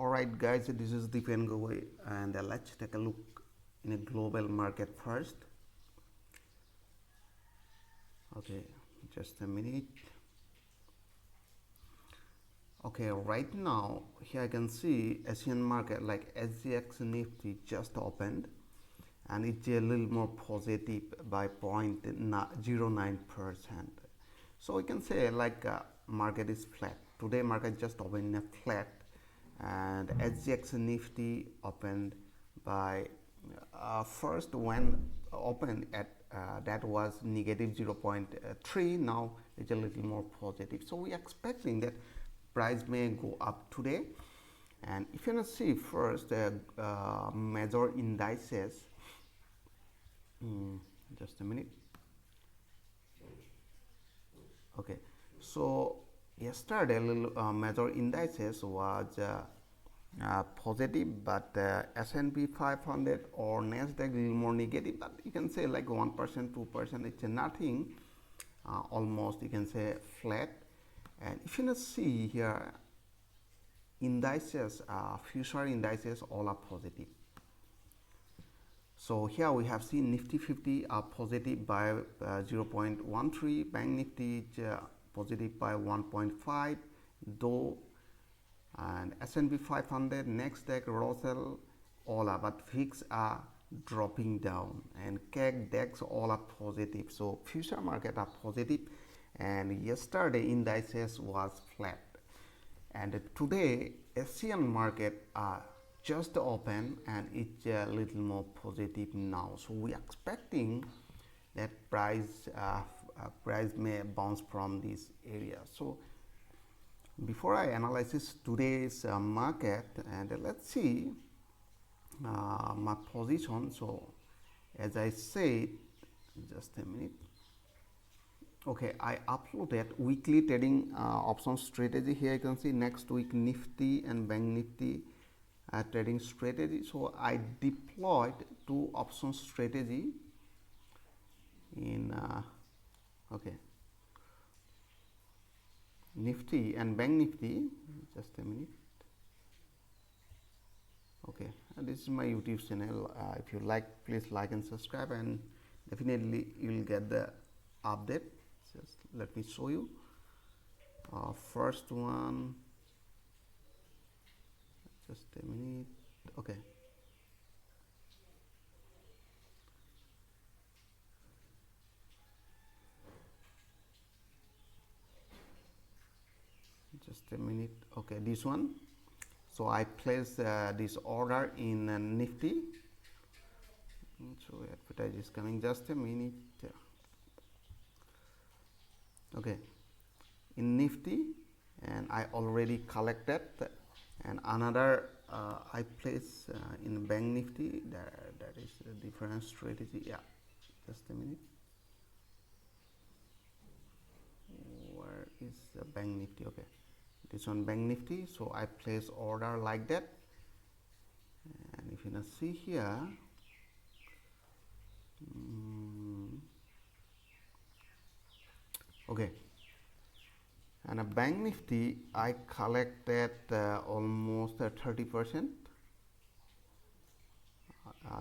Alright guys, this is Deepen Gogoi and let's take a look in a global market first. Okay, just a minute. Okay, right now here I can see Asian market like SGX Nifty just opened and it's a little more positive by 0.09%. So we can say like market is flat. Today market just opened a flat and SGX Nifty opened by first when opened at that was negative 0.3. Now it's a little more positive, so we are expecting that price may go up today. And if you want to see first major indices, just a minute. Okay, so yesterday major indices was positive, but S&P 500 or Nasdaq a little more negative, but you can say like 1%, 2%, it's nothing, almost you can say flat. And if you see here indices, future indices all are positive. So here we have seen Nifty 50 are positive by 0.13, Bank Nifty is positive by 1.5, Dow and S&P 500, Nasdaq, Russell all are, but VIX are dropping down, and CAC, DAX all are positive. So future market are positive, and yesterday indices was flat, and today Asian market are just open and it's a little more positive now. So we are expecting that price may bounce from this area. So before I analyze today's market, and let's see my position. So as I said, just a minute. Okay, I uploaded weekly trading option strategy. Here you can see next week Nifty and Bank Nifty trading strategy. So I deployed two option strategy in okay, Nifty and Bank Nifty. Just a minute. Okay, and this is my YouTube channel. If you like, please like and subscribe, and definitely you will get the update. Just let me show you. First one, just a minute. Okay, just a minute. Okay, this one. So I place this order in Nifty. So advertise is coming. Just a minute. Okay, in Nifty, and I already collected, and another I place in Bank Nifty. That is a different strategy. Yeah, just a minute. Where is the Bank Nifty? Okay, this one Bank Nifty. So I place order like that, and if you now see here, okay, and a Bank Nifty I collected almost 30%.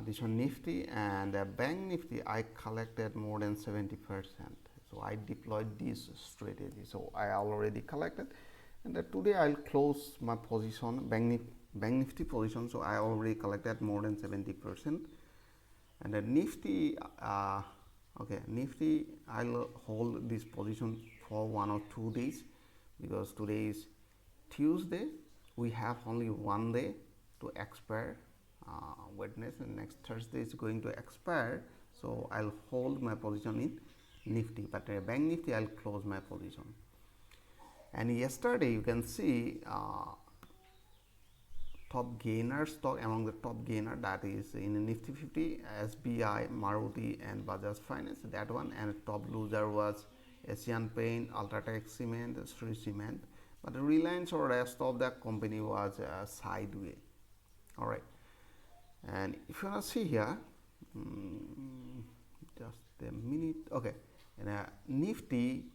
This one Nifty, and Bank Nifty I collected more than 70%. So I deployed this strategy. So I already collected, and today I'll close my position, Bank Nifty position. So I already collected more than 70%, and the Nifty. Okay, Nifty I'll hold this position for 1 or 2 days, because today is Tuesday. We have only 1 day to expire. Wednesday and next Thursday is going to expire. So I'll hold my position in Nifty, but Bank Nifty I'll close my position. And yesterday you can see top gainer stock, among the top gainer, that is in Nifty 50, SBI, Maruti and Bajaj Finance, that one. And top loser was Asian Paint, Ultratech Cement, Sri Cement, but the Reliance or rest of the company was sideways. All right, and if you want to see here, just a minute. Okay, and Nifty,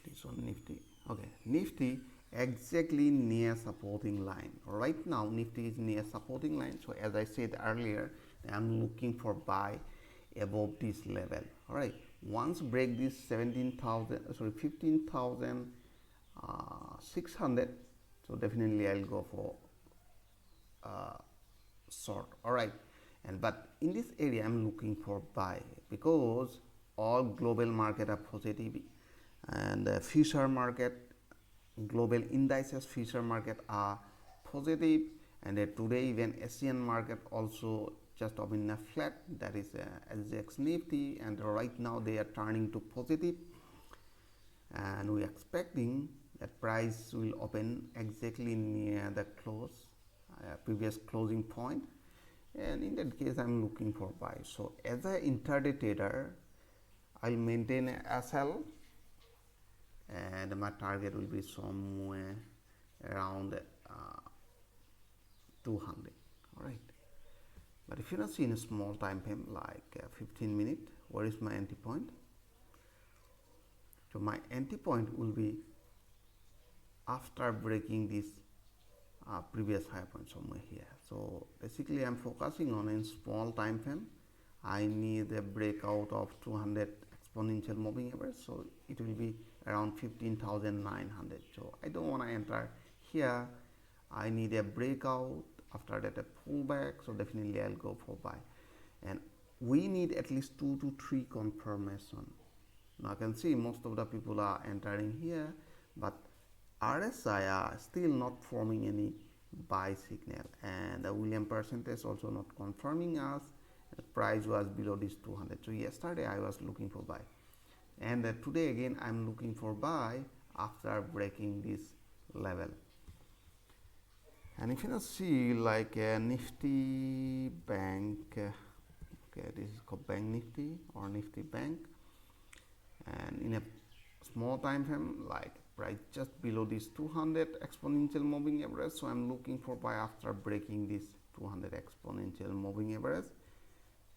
this one Nifty. Okay, Nifty exactly near supporting line. Right now Nifty is near supporting line, so as I said earlier, I'm looking for buy above this level. All right, once break this 15,600, so definitely I'll go for short. All right, and but in this area I'm looking for buy because all global market are positive, and future market, global indices future market are positive, and today even Asian market also just up in a flat, that is SGX Nifty, and right now they are turning to positive, and we are expecting that price will open exactly near the previous closing point, and in that case I'm looking for buy. So as an intraday trader, I'll maintain a SL, and my target will be somewhere around 200. All right, but if you not see in a small time frame like 15 minute, where is my entry point? So my entry point will be after breaking this previous high point somewhere here. So basically I'm focusing on in small time frame. I need a breakout of 200 exponential moving average, so it will be around 15,900. So I don't want to enter here. I need a breakout, after that a pullback, so definitely I'll go for buy, and we need at least 2 to 3 confirmation. Now I can see most of the people are entering here, but RSI are still not forming any buy signal, and the William percentage also not confirming us. The price was below this 200. So yesterday I was looking for buy, and today again I'm looking for buy after breaking this level. And if you now see like a Nifty Bank, okay, this is called Bank Nifty or Nifty Bank, and in a small time frame like price just below this 200 exponential moving average, so I'm looking for buy after breaking this 200 exponential moving average.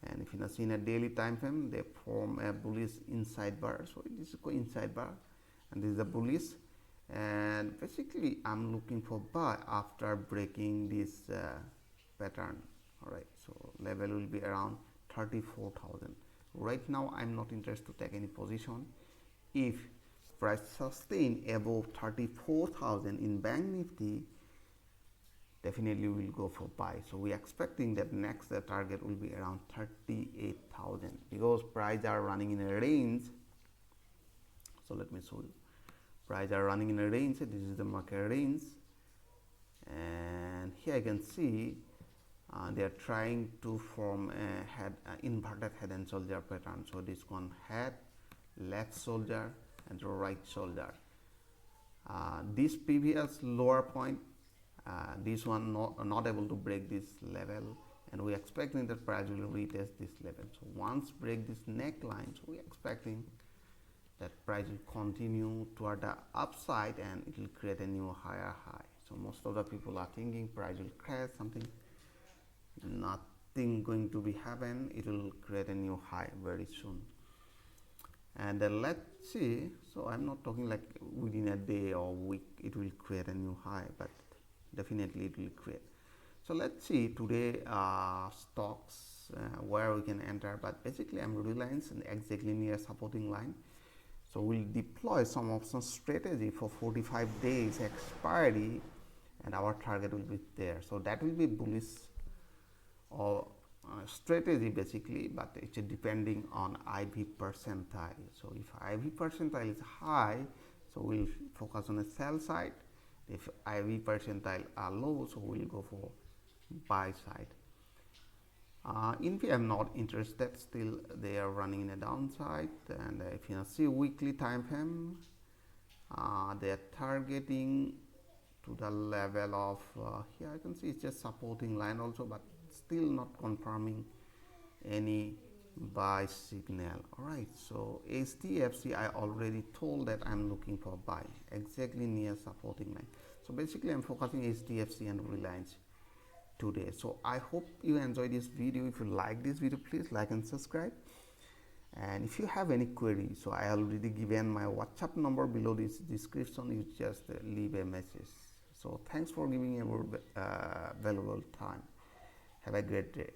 And if you now see in a daily time frame, they form a bullish inside bar, so this is called inside bar, and this is a bullish, and basically I'm looking for buy after breaking this pattern. All right, so level will be around 34,000. Right now I'm not interested to take any position. If price sustain above 34,000 in Bank Nifty, definitely we will go for buy. So we are expecting that next target will be around 38,000 because price are running in a range. So let me show you, price are running in a range. This is the market range, and here I can see they are trying to form a inverted head and shoulder pattern. So this one head, left shoulder, and right shoulder. This previous lower point, this one not able to break this level, and we are expecting that price will retest this level. So once break this neckline, so we are expecting that price will continue toward the upside and it will create a new higher high. So most of the people are thinking price will crash something. Nothing going to be happen. It will create a new high very soon. And let's see. So I'm not talking like within a day or week it will create a new high, but definitely it will create. So let's see today stocks where we can enter, but basically I'm Reliance and exactly near supporting line. So we'll deploy some option strategy for 45 days expiry, and our target will be there. So that will be bullish or strategy basically, but it's depending on IV percentile. So if IV percentile is high, so we'll focus on the sell side. If IV percentile are low, so we'll go for buy side. Infi I'm not interested, still they are running in a downside, and if you see weekly time frame, they are targeting to the level of here I can see it's just supporting line also, but still not confirming any buy signal. All right, so HDFC I already told that I'm looking for buy exactly near supporting line. So basically I'm focusing HDFC and Reliance today. So I hope you enjoyed this video. If you like this video, please like and subscribe, And if you have any query, so I already given my WhatsApp number below this description. You just leave a message. So thanks for giving your valuable time. Have a great day.